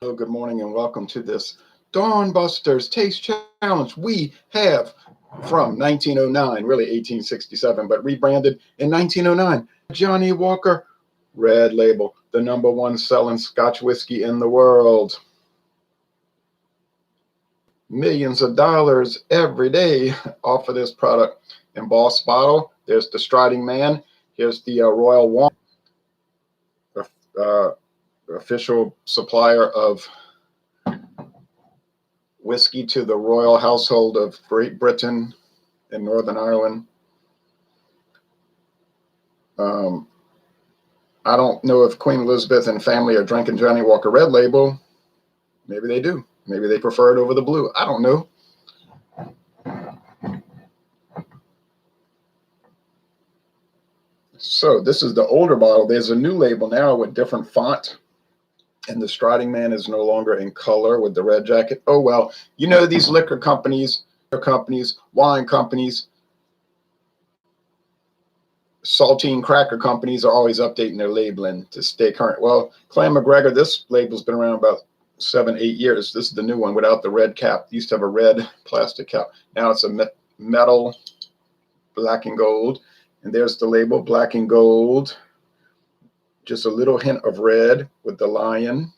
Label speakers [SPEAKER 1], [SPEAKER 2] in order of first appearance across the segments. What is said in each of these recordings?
[SPEAKER 1] Hello, good morning, and welcome to this Dawn Busters Taste Challenge. We have from 1909, really 1867, but rebranded in 1909, Johnnie Walker Red Label, the #1 selling Scotch whiskey in the world. Millions of dollars every day off of this product. Embossed bottle. There's the Striding Man. Here's the Royal Wine, official supplier of whiskey to the royal household of Great Britain and Northern Ireland. I don't know if Queen Elizabeth and family are drinking Johnnie Walker Red Label. Maybe they do. Maybe they prefer it over the blue. I don't know. So this is the older bottle. There's a new label now with different font. And the Striding Man is no longer in color with the red jacket. Oh, well, you know, these liquor companies, wine companies, saltine cracker companies are always updating their labeling to stay current. Well, MacGregor, this label's been around about 7, 8 years. This is the new one without the red cap. It used to have a red plastic cap. Now it's a metal black and gold. And there's the label, black and gold. Just a little hint of red with the lion.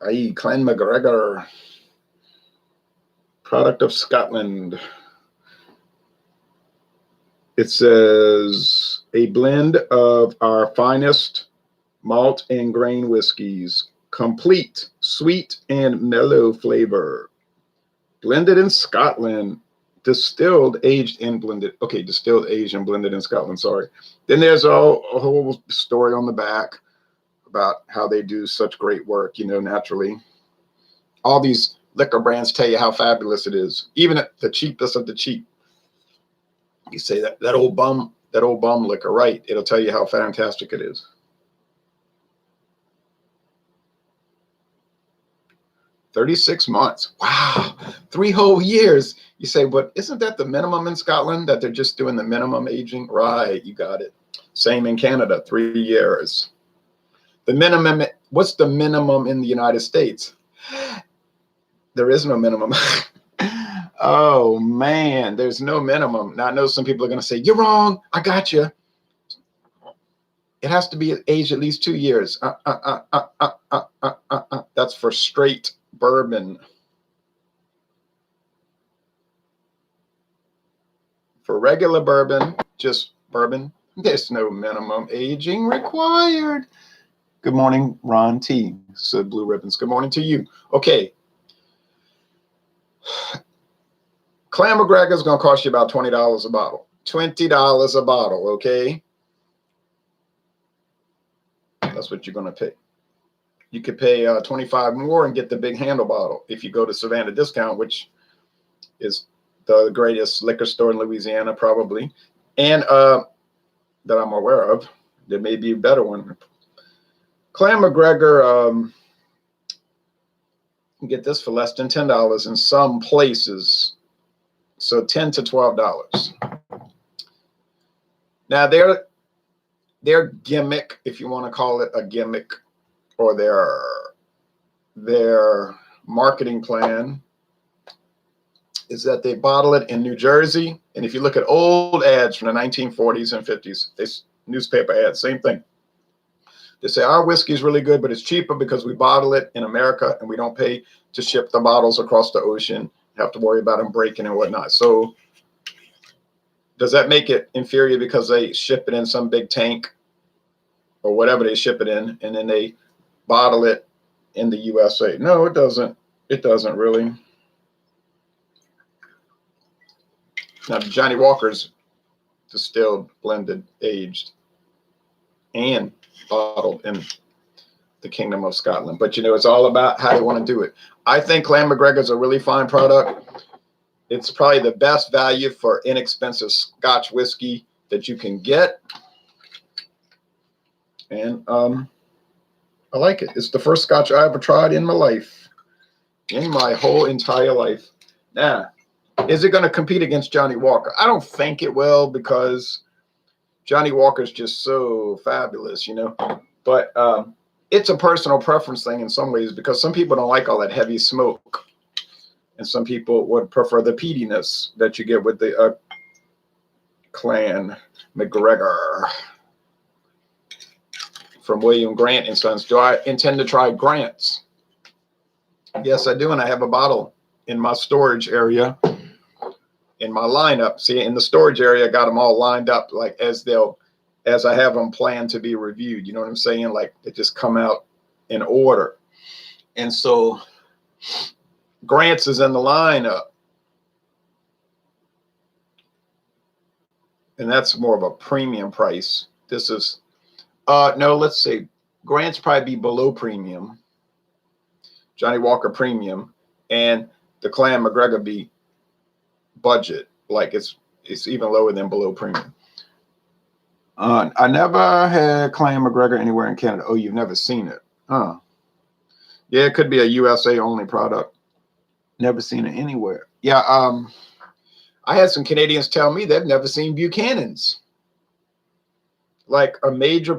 [SPEAKER 1] Aye, MacGregor, product of Scotland. It says a blend of our finest malt and grain whiskeys, complete, sweet, and mellow flavor. Blended in Scotland. Distilled, aged, and blended. Okay, distilled, aged, and blended in Scotland. Sorry. Then there's a whole story on the back about how they do such great work, you know, naturally. All these liquor brands tell you how fabulous it is. Even at the cheapest of the cheap. You say that old bum liquor, right? It'll tell you how fantastic it is. 36 months. Wow. 3 whole years. You say, but isn't that the minimum in Scotland, that they're just doing the minimum aging? Right. You got it. Same in Canada, 3 years. The minimum, what's the minimum in the United States? There is no minimum. Oh, man, there's no minimum. Now, I know some people are going to say, you're wrong. I got you. It has to be aged at least 2 years. That's for straight bourbon. For regular bourbon, just bourbon, there's no minimum aging required. Good morning, Ron T. Said Blue Ribbons. Good morning to you. Okay. MacGregor is going to cost you about $20 a bottle. $20 a bottle, okay? That's what you're going to pay. You could pay $25 more and get the big handle bottle if you go to Savannah Discount, which is the greatest liquor store in Louisiana, probably, and that I'm aware of. There may be a better one. MacGregor, you can get this for less than $10 in some places. So $10 to $12. Now their gimmick, if you want to call it a gimmick, or their marketing plan, is that they bottle it in New Jersey. And if you look at old ads from the 1940s and 50s, this newspaper ads, same thing. They say our whiskey is really good, but it's cheaper because we bottle it in America and we don't pay to ship the bottles across the ocean, have to worry about them breaking and whatnot. So does that make it inferior because they ship it in some big tank or whatever they ship it in, and then they bottle it in the USA? No, it doesn't. It doesn't really. Now, Johnnie Walker's distilled, blended, aged, and bottled in the Kingdom of Scotland. But, you know, it's all about how they want to do it. I think MacGregor is a really fine product. It's probably the best value for inexpensive Scotch whiskey that you can get. And I like it. It's the first Scotch I ever tried in my life, in my whole entire life. Now, is it going to compete against Johnnie Walker? I don't think it will, because Johnnie Walker is just so fabulous, you know. But It's a personal preference thing in some ways, because some people don't like all that heavy smoke, and some people would prefer the peatiness that you get with the Clan MacGregor from William Grant and Sons. Do I intend to try Grant's? Yes, I do, and I have a bottle in my storage area, in my lineup. See, in the storage area, I got them all lined up, like as I have them planned to be reviewed. You know what I'm saying? Like they just come out in order. And so Grant's is in the lineup, and that's more of a premium price. This is no, let's see. Grant's probably be below premium. Johnnie Walker premium, and the Clan MacGregor be budget. Like it's even lower than below premium. I never had Clan MacGregor anywhere in Canada. Oh, you've never seen it? Huh. Yeah, it could be a USA only product. Never seen it anywhere. Yeah, I had some Canadians tell me they've never seen Buchanan's. Like a major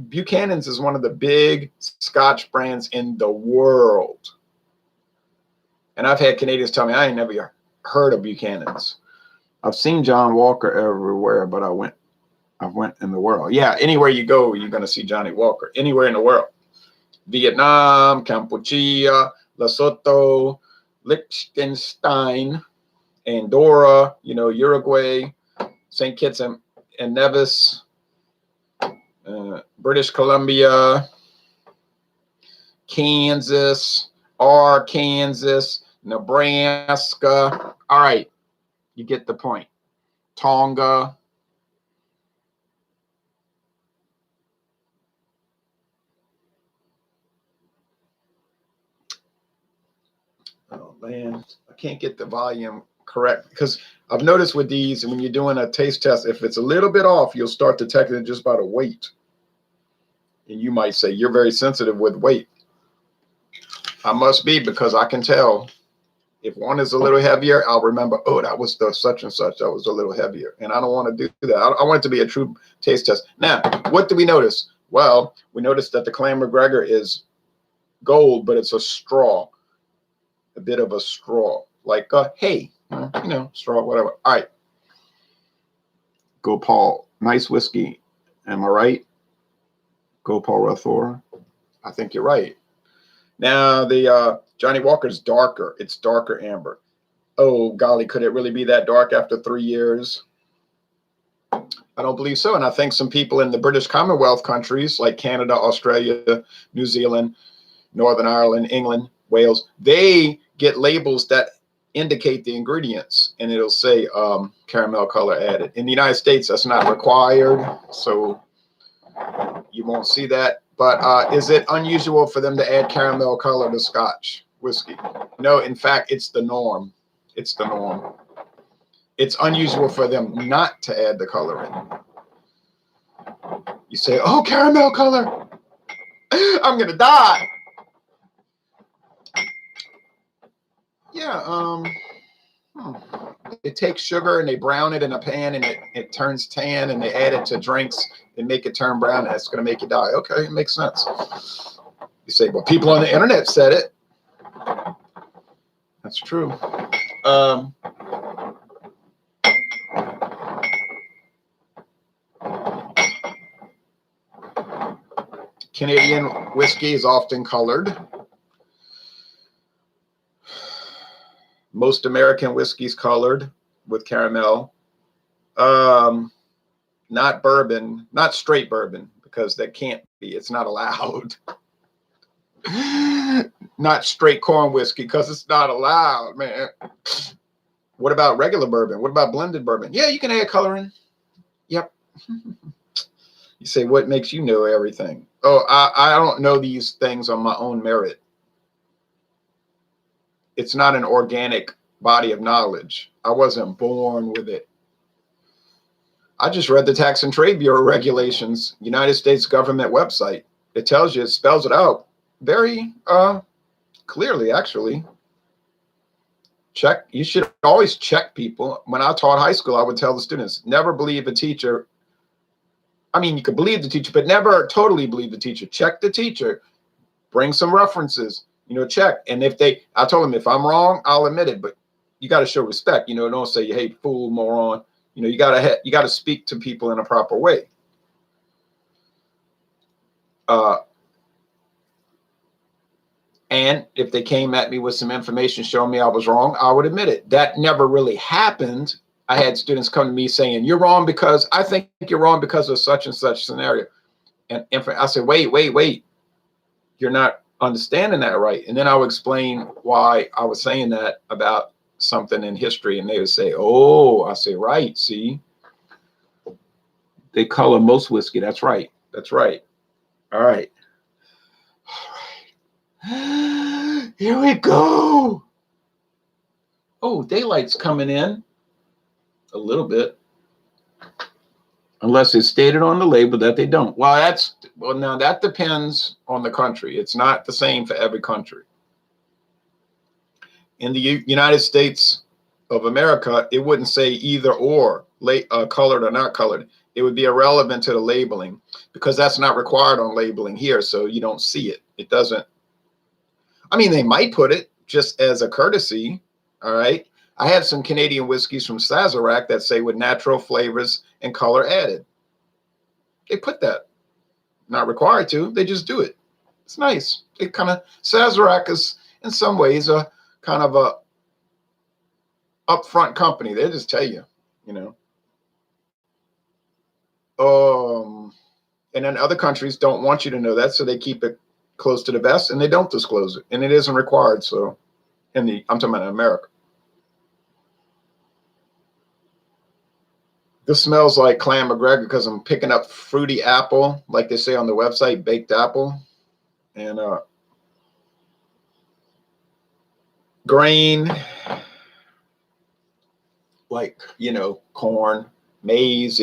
[SPEAKER 1] Buchanan's is one of the big Scotch brands in the world. And I've had Canadians tell me I ain't never heard of Buchanan's. I've seen John Walker everywhere, but I went in the world. Yeah, anywhere you go, you're going to see Johnnie Walker. Anywhere in the world. Vietnam, Cambodia, Lesotho, Liechtenstein, Andorra, Uruguay, St. Kitts and Nevis, British Columbia, Kansas, Arkansas, Nebraska. All right, you get the point. Tonga. Oh man, I can't get the volume correct, because I've noticed with these, when you're doing a taste test, if it's a little bit off, you'll start detecting it just by the weight. And you might say you're very sensitive with weight. I must be, because I can tell if one is a little heavier, I'll remember, oh, that was the such and such that was a little heavier. And I don't want to do that. I want it to be a true taste test. Now, what do we notice? Well, we noticed that the Clan MacGregor is gold, but it's a straw, a bit of a straw, like hay, straw, whatever. All right. Go Paul. Nice whiskey. Am I right? Go Paul Rathor. I think you're right. Now, the Johnnie Walker's darker. It's darker amber. Oh, golly, could it really be that dark after 3 years? I don't believe so. And I think some people in the British Commonwealth countries like Canada, Australia, New Zealand, Northern Ireland, England, Wales, they get labels that indicate the ingredients, and it'll say caramel color added. In the United States, that's not required, so you won't see that. But is it unusual for them to add caramel color to Scotch whiskey? No, in fact, it's the norm. It's the norm. It's unusual for them not to add the color in. You say, oh, caramel color. I'm going to die. Yeah, it takes sugar and they brown it in a pan, and it turns tan, and they add it to drinks and make it turn brown, and it's going to make you die. Okay, it makes sense. You say, well, people on the internet said it. That's true. Canadian whiskey is often colored. Most American whiskey's colored with caramel. Not bourbon, not straight bourbon, because that can't be. It's not allowed. Not straight corn whiskey, because it's not allowed, man. What about regular bourbon? What about blended bourbon? Yeah, you can add coloring. Yep. You say, what makes you know everything? Oh, I don't know these things on my own merit. It's not an organic body of knowledge. I wasn't born with it. I just read the Tax and Trade Bureau regulations, United States government website. It tells you, it spells it out very clearly, actually. Check. You should always check people. When I taught high school, I would tell the students, never believe a teacher I mean, you could believe the teacher, but never totally believe the teacher. Check the teacher, bring some references, check. And I told him, if I'm wrong, I'll admit it, but you got to show respect, don't say, hey, fool, moron. You got to speak to people in a proper way. And if they came at me with some information showing me I was wrong, I would admit it. That never really happened. I had students come to me saying, you're wrong because I think you're wrong because of such and such scenario. And I said, wait. You're not understanding that right. And then I would explain why I was saying that about something in history. And they would say, oh, I say, right. See, they color most whiskey. That's right. That's right. All right. Here we go. Oh, daylight's coming in a little bit. Unless it's stated on the label that they don't. Well, now that depends on the country. It's not the same for every country. In the United States of America, it wouldn't say either or, colored or not colored. It would be irrelevant to the labeling because that's not required on labeling here. So you don't see it. It doesn't. I mean, they might put it just as a courtesy. All right. I have some Canadian whiskeys from Sazerac that say with natural flavors and color added. They put that. Not required to. They just do it. It's nice. It kind of, Sazerac is in some ways a kind of a upfront company. They just tell you, and then other countries don't want you to know that, so they keep it close to the vest and they don't disclose it, and it isn't required. So I'm talking about in America. This smells like clam MacGregor because I'm picking up fruity apple, like they say on the website, baked apple, and grain, like corn, maize.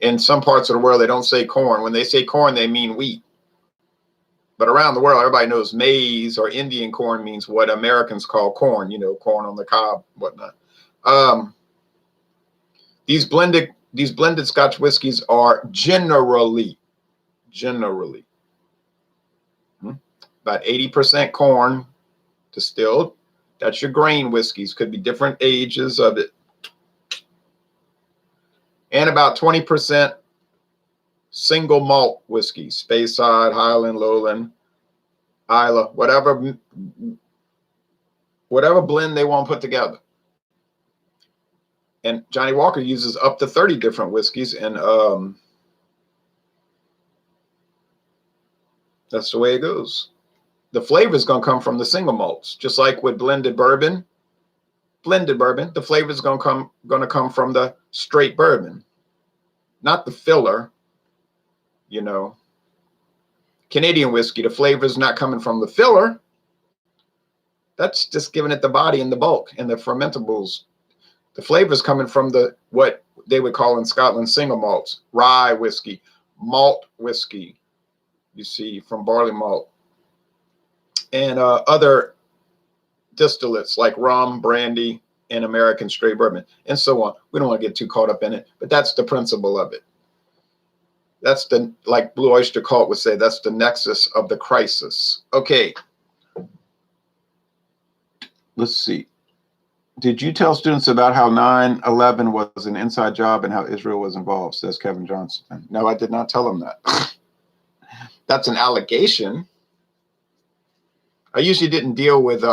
[SPEAKER 1] In some parts of the world they don't say corn. When they say corn, they mean wheat. But around the world, everybody knows maize or Indian corn means what Americans call corn, corn on the cob, whatnot. These blended Scotch whiskeys are generally about 80% corn distilled. That's your grain whiskeys. Could be different ages of it. And about 20% single malt whiskey, Speyside, Highland, Lowland, Isla, whatever blend they want to put together. And Johnnie Walker uses up to 30 different whiskeys, and that's the way it goes. The flavor is going to come from the single malts, just like with blended bourbon. The flavor is going to come from the straight bourbon, not the filler. Canadian whiskey, the flavor is not coming from the filler. That's just giving it the body and the bulk and the fermentables. The flavor is coming from what they would call in Scotland single malts, rye whiskey, malt whiskey, you see, from barley malt, and other distillates like rum, brandy, and American straight bourbon, and so on. We don't want to get too caught up in it, but that's the principle of it. That's like Blue Oyster Cult would say, that's the nexus of the crisis. Okay. Let's see. Did you tell students about how 9/11 was an inside job and how Israel was involved, says Kevin Johnson? No, I did not tell them that. That's an allegation. I usually didn't deal with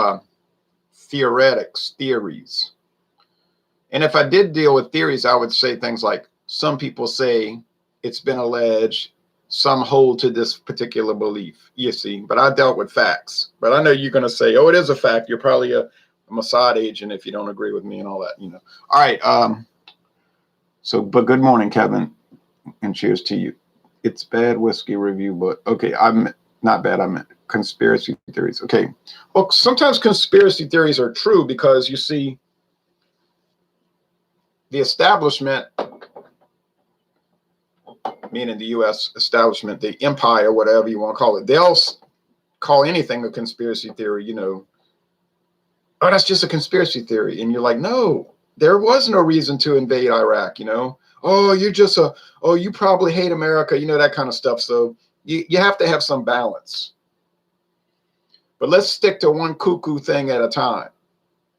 [SPEAKER 1] theories. And if I did deal with theories, I would say things like, some people say it's been alleged, some hold to this particular belief, you see, but I dealt with facts. But I know you're going to say, oh, it is a fact. You're probably a Mossad agent if you don't agree with me and all that, All right. But good morning, Kevin, and cheers to you. It's bad whiskey review, but okay, I'm not bad. I meant conspiracy theories. Okay. Well, sometimes conspiracy theories are true because you see the establishment, meaning the U.S. establishment, the empire, whatever you want to call it, they'll call anything a conspiracy theory, oh, that's just a conspiracy theory. And you're like, no, there was no reason to invade Iraq, oh, you're just oh, you probably hate America, you know, that kind of stuff. So you have to have some balance. But let's stick to one cuckoo thing at a time.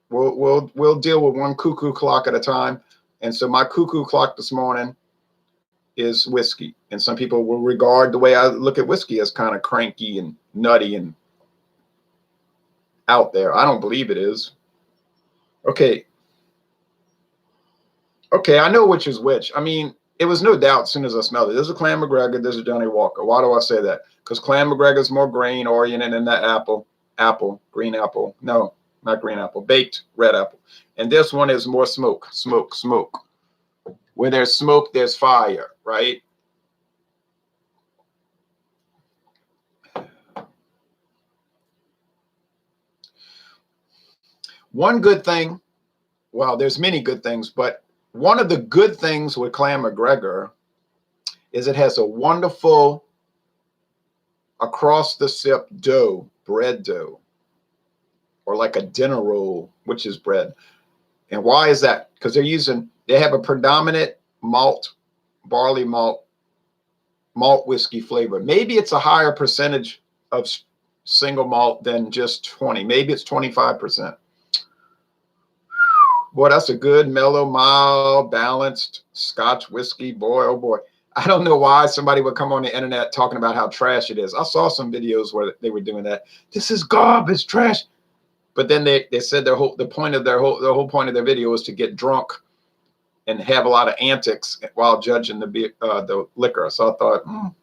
[SPEAKER 1] We'll deal with one cuckoo clock at a time. And so my cuckoo clock this morning is whiskey. And some people will regard the way I look at whiskey as kind of cranky and nutty and out there. I don't believe it is. Okay. Okay, I know which is which. I mean, it was no doubt as soon as I smelled it. There's a Clan MacGregor, there's a Johnnie Walker. Why do I say that? Because Clan MacGregor is more grain oriented than that green apple. No, not green apple, baked red apple. And this one is more smoke. Where there's smoke, there's fire, right? One good thing, well, there's many good things, but one of the good things with Clan MacGregor is it has a wonderful across the sip dough, bread dough, or like a dinner roll, which is bread. And why is that? Because they have a predominant barley malt whiskey flavor. Maybe it's a higher percentage of single malt than just 20. Maybe it's 25%. Boy, that's a good, mellow, mild, balanced Scotch whiskey. Boy, oh boy. I don't know why somebody would come on the internet talking about how trash it is. I saw some videos where they were doing that. This is garbage, trash. But then they said the whole point of their video was to get drunk and have a lot of antics while judging the liquor. So I thought,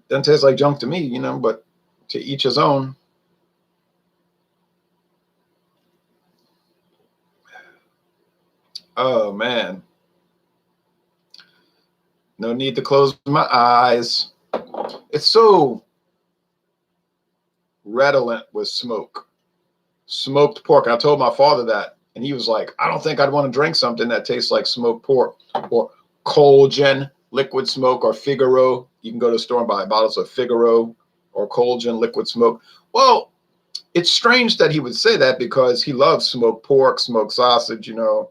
[SPEAKER 1] doesn't taste like junk to me, you know, but to each his own. Oh man. No need to close my eyes. It's so redolent with smoke. Smoked pork. I told my father that, and he was like, I don't think I'd want to drink something that tastes like smoked pork. Or Colgin liquid smoke, or Figaro. You can go to the store and buy bottles of Figaro or Colgin liquid smoke. Well, it's strange that he would say that because he loves smoked pork, smoked sausage, you know,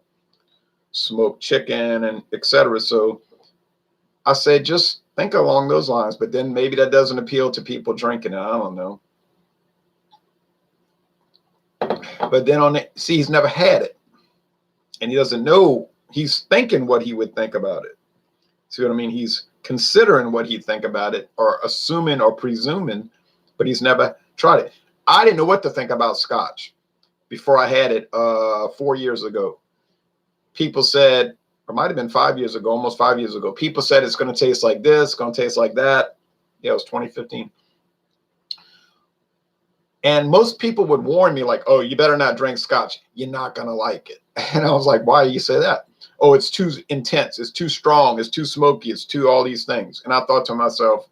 [SPEAKER 1] smoked chicken, and etc. So I say just think along those lines, but then maybe that doesn't appeal to people drinking it. I don't know. But then see, he's never had it, and he doesn't know. He's thinking what he would think about it. See what I mean? He's considering what he'd think about it, or assuming or presuming, but he's never tried it. I didn't know what to think about Scotch before I had it 4 years ago. People said, or might have been 5 years ago, almost 5 years ago, people said it's going to taste like this, going to taste like that. Yeah, it was 2015. And most people would warn me like, oh, you better not drink Scotch. You're not going to like it. And I was like, why do you say that? Oh, it's too intense. It's too strong. It's too smoky. It's too all these things. And I thought to myself,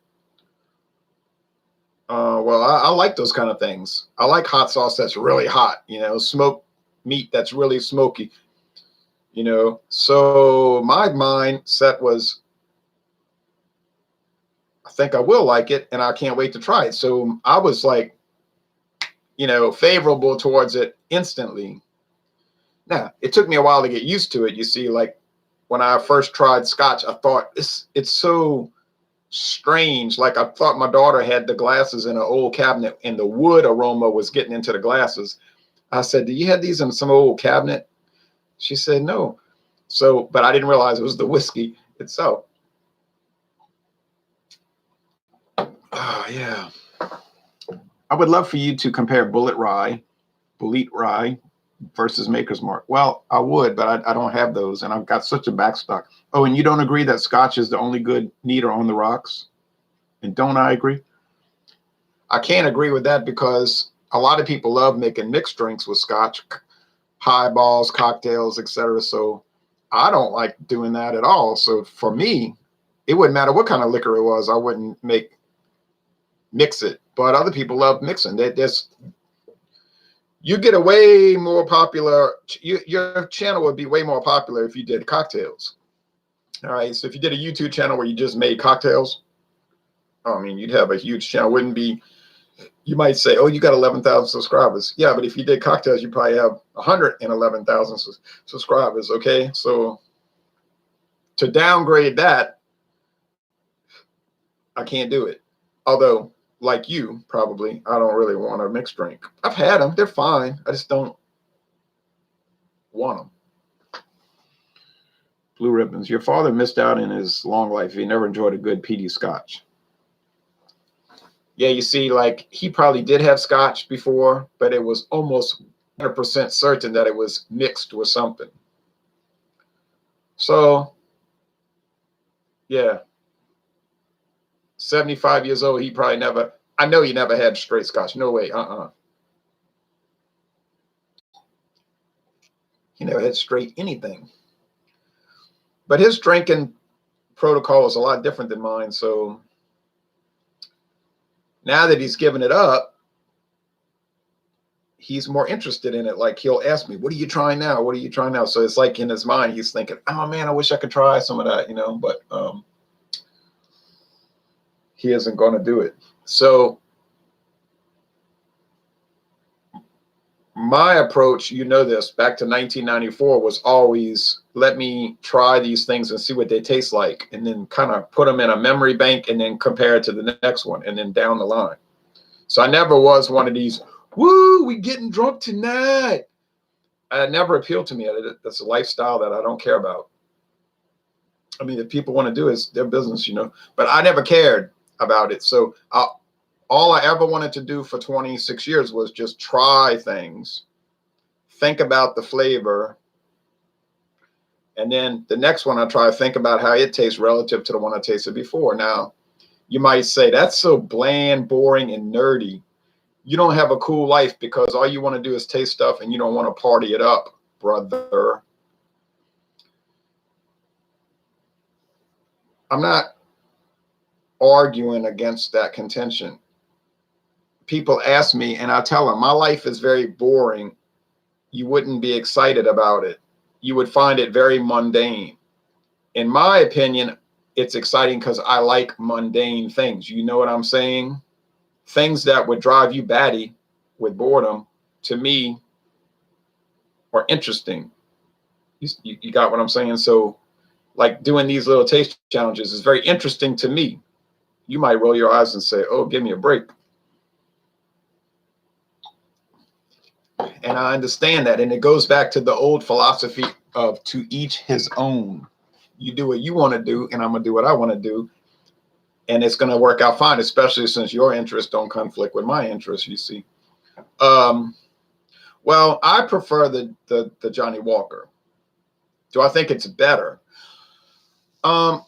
[SPEAKER 1] well, I like those kind of things. I like hot sauce that's really hot, you know, smoked meat that's really smoky, you know. So my mindset was, I think I will like it, and I can't wait to try it. So I was like, you know, favorable towards it instantly. Now, it took me a while to get used to it. You see, like when I first tried Scotch, I thought it's so strange. Like I thought my daughter had the glasses in an old cabinet and the wood aroma was getting into the glasses. I said, do you have these in some old cabinet? She said, no. So, but I didn't realize it was the whiskey itself. Oh, yeah. I would love for you to compare Bullet Rye versus Maker's Mark. Well, I would, but I don't have those, and I've got such a backstock. Oh, and you don't agree that Scotch is the only good neater on the rocks? And don't I agree? I can't agree with that because a lot of people love making mixed drinks with Scotch, highballs, cocktails, etc. So I don't like doing that at all. So for me, it wouldn't matter what kind of liquor it was. I wouldn't mix it. But other people love mixing. You get a way more popular. Your channel would be way more popular if you did cocktails. All right. So if you did a YouTube channel where you just made cocktails, I mean, you'd have a huge channel. Wouldn't be. You might say, oh, you got 11,000 subscribers. Yeah, but if you did cocktails, you probably have 111,000 subscribers. Okay, so To downgrade that, I can't do it. Although, like you, probably, I don't really want a mixed drink. I've had them. They're fine. I just don't want them. Blue Ribbons. Your father missed out in his long life. He never enjoyed a good peaty scotch. Yeah, you see, like, he probably did have scotch before, but it was almost 100% certain that it was mixed with something. So, yeah, 75 years old, he probably never, I know he never had straight scotch. No way, He never had straight anything. But his drinking protocol is a lot different than mine, so now that he's given it up, he's more interested in it. Like, he'll ask me, what are you trying now? What are you trying now? So it's like in his mind, he's thinking, oh man, I wish I could try some of that, you know, but he isn't going to do it. So my approach, you know this, back to 1994 was always let me try these things and see what they taste like, and then kind of put them in a memory bank and then compare it to the next one and then down the line. So I never was one of these, woo, we getting drunk tonight. It never appealed to me. That's a lifestyle that I don't care about. I mean, if people want to do it, it's their business, you know, but I never cared about it. So all I ever wanted to do for 26 years was just try things, think about the flavor, and then the next one I try to think about how it tastes relative to the one I tasted before. Now, you might say, that's so bland, boring, and nerdy. You don't have a cool life because all you want to do is taste stuff and you don't want to party it up, brother. I'm not arguing against that contention. People ask me and I tell them my life is very boring. You wouldn't be excited about it. You would find it very mundane. In my opinion, it's exciting because I like mundane things. You know what I'm saying? Things that would drive you batty with boredom, to me, are interesting. You got what I'm saying? So, like, doing these little taste challenges is very interesting to me. You might roll your eyes and say, oh, give me a break. And I understand that. And it goes back to the old philosophy of to each his own. You do what you want to do, and I'm going to do what I want to do. And it's going to work out fine, especially since your interests don't conflict with my interests, you see. Well, I prefer the Johnnie Walker. Do I think it's better? I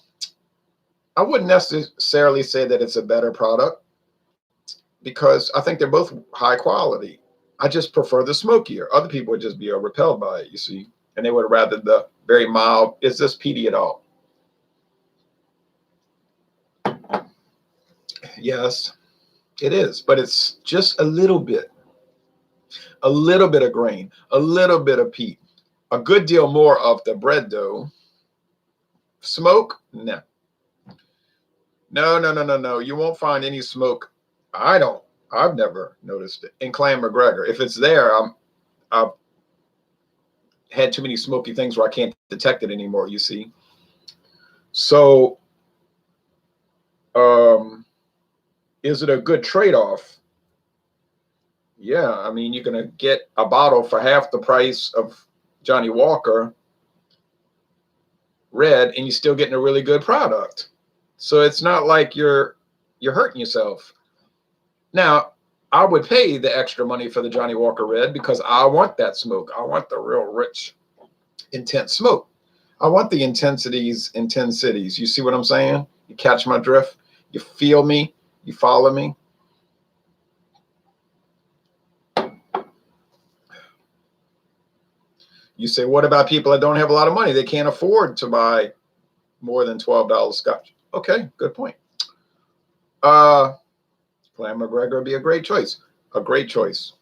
[SPEAKER 1] wouldn't necessarily say that it's a better product because I think they're both high quality. I just prefer the smokier. Other people would just be repelled by it, you see, and they would rather the very mild. Is this peaty at all? Yes, it is, but it's just a little bit of grain, a little bit of peat, a good deal more of the bread dough. Smoke? No. No. You won't find any smoke. I've never noticed it in Clan MacGregor. If it's there, I've had too many smoky things where I can't detect it anymore, you see. So, is it a good trade-off? Yeah, I mean, you're going to get a bottle for half the price of Johnnie Walker Red, and you're still getting a really good product. So it's not like you're hurting yourself. Now, I would pay the extra money for the Johnnie Walker Red because I want that smoke. I want the real rich, intense smoke. I want the intensities in 10 cities. You see what I'm saying? You catch my drift? You feel me? You follow me? You say, what about people that don't have a lot of money? They can't afford to buy more than $12 scotch. Okay, good point. Clan MacGregor would be a great choice. A great choice.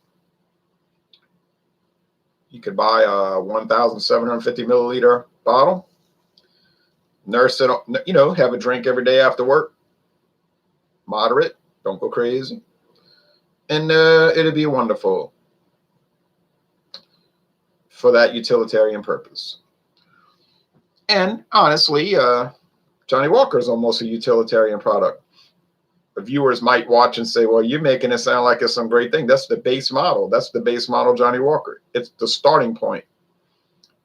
[SPEAKER 1] You could buy a 1,750 milliliter bottle, nurse it, you know, have a drink every day after work. Moderate, don't go crazy. And it'd be wonderful for that utilitarian purpose. And honestly, Johnnie Walker is almost a utilitarian product. The viewers might watch and say, well, you're making it sound like it's some great thing. That's the base model. That's the base model Johnnie Walker. It's the starting point.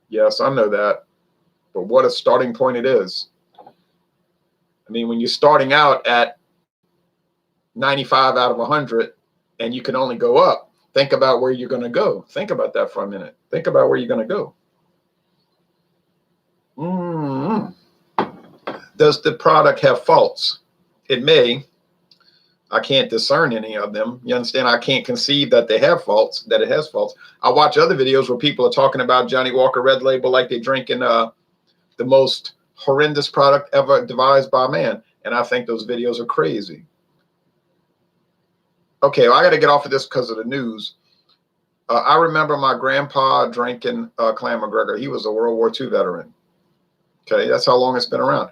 [SPEAKER 1] Yes, I know that. But what a starting point it is. I mean, when you're starting out at 95 out of 100 and you can only go up, think about where you're going to go. Think about that for a minute. Think about where you're going to go. Does the product have faults? It may. I can't discern any of them. You understand? I can't conceive that they have faults, that it has faults. I watch other videos where people are talking about Johnnie Walker Red Label like they're drinking the most horrendous product ever devised by man. And I think those videos are crazy. Okay, well, I got to get off of this because of the news. I remember my grandpa drinking Clan MacGregor. He was a World War II veteran. Okay, that's how long it's been around.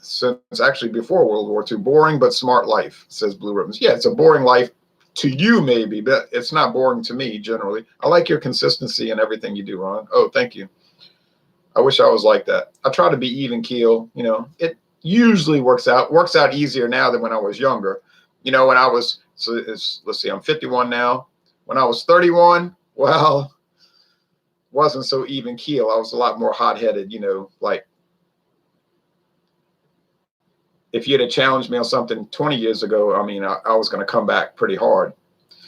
[SPEAKER 1] Since actually before World War II. Boring but smart life, says Blue Ribbons. Yeah, it's a boring life to you maybe, but it's not boring to me generally. I like your consistency in everything you do, Ron. Oh, thank you. I wish I was like that. I try to be even keel. You know, it usually works out easier now than when I was younger. You know, when I was, let's see, I'm 51 now. When I was 31, well, wasn't so even keel. I was a lot more hot-headed, you know, like if you'd have challenged me on something 20 years ago, I mean, I was going to come back pretty hard.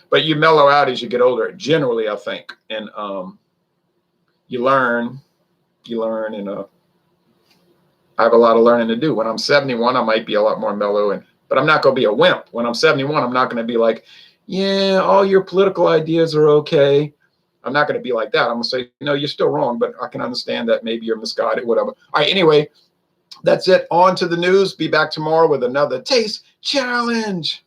[SPEAKER 1] But you mellow out as you get older, generally, I think. And you learn, and I have a lot of learning to do. When I'm 71, I might be a lot more mellow, but I'm not going to be a wimp. When I'm 71, I'm not going to be like, yeah, all your political ideas are okay. I'm not going to be like that. I'm going to say, no, you're still wrong, but I can understand that maybe you're misguided, whatever. All right, anyway, that's it. On to the news. Be back tomorrow with another taste challenge.